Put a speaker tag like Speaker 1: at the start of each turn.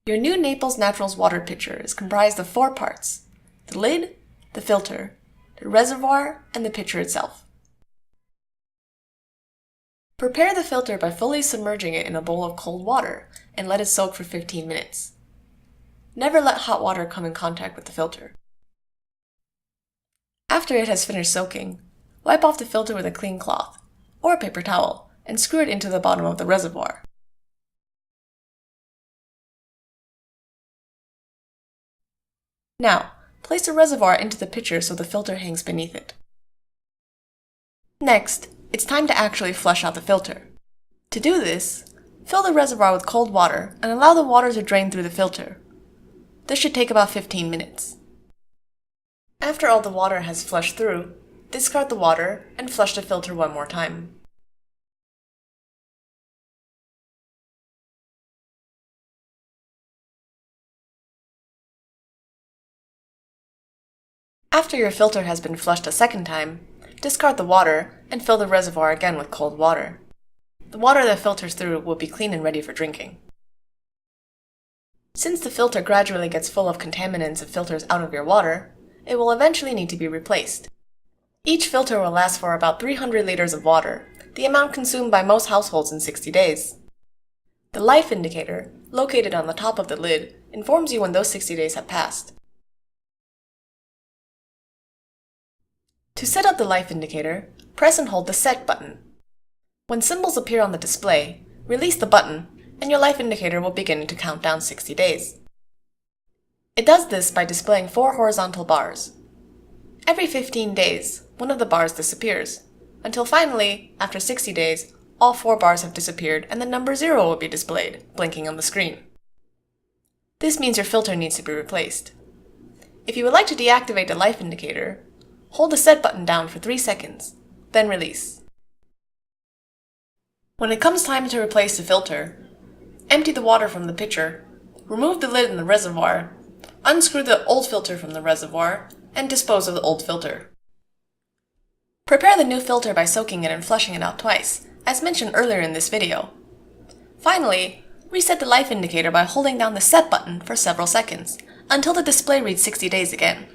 Speaker 1: Your new Naples Naturals water pitcher is comprised of 4 parts: the lid, the filter, the reservoir, and the pitcher itself. Prepare the filter by fully submerging it in a bowl of cold water and let it soak for 15 minutes. Never let hot water come in contact with the filter. After it has finished soaking, wipe off the filter with a clean cloth or a paper towel and screw it into the bottom of the reservoir. Now, place the reservoir into the pitcher so the filter hangs beneath it. Next, it's time to actually flush out the filter. To do this, fill the reservoir with cold water and allow the water to drain through the filter. This should take about 15 minutes. After all the water has flushed through, discard the water and flush the filter one more time. After your filter has been flushed a second time, discard the water and fill the reservoir again with cold water. The water that filters through will be clean and ready for drinking. Since the filter gradually gets full of contaminants and filters out of your water, it will eventually need to be replaced. Each filter will last for about 300 liters of water, the amount consumed by most households in 60 days. The life indicator, located on the top of the lid, informs you when those 60 days have passed. To set up the life indicator, press and hold the Set button. When symbols appear on the display, release the button, and your life indicator will begin to count down 60 days. It does this by displaying 4 horizontal bars. Every 15 days, one of the bars disappears, until finally, after 60 days, all 4 bars have disappeared and the number 0 will be displayed, blinking on the screen. This means your filter needs to be replaced. If you would like to deactivate the life indicator, hold the Set button down for 3 seconds, then release. When it comes time to replace the filter, empty the water from the pitcher, remove the lid in the reservoir, unscrew the old filter from the reservoir, and dispose of the old filter. Prepare the new filter by soaking it and flushing it out twice, as mentioned earlier in this video. Finally, reset the life indicator by holding down the Set button for several seconds, until the display reads 60 days again.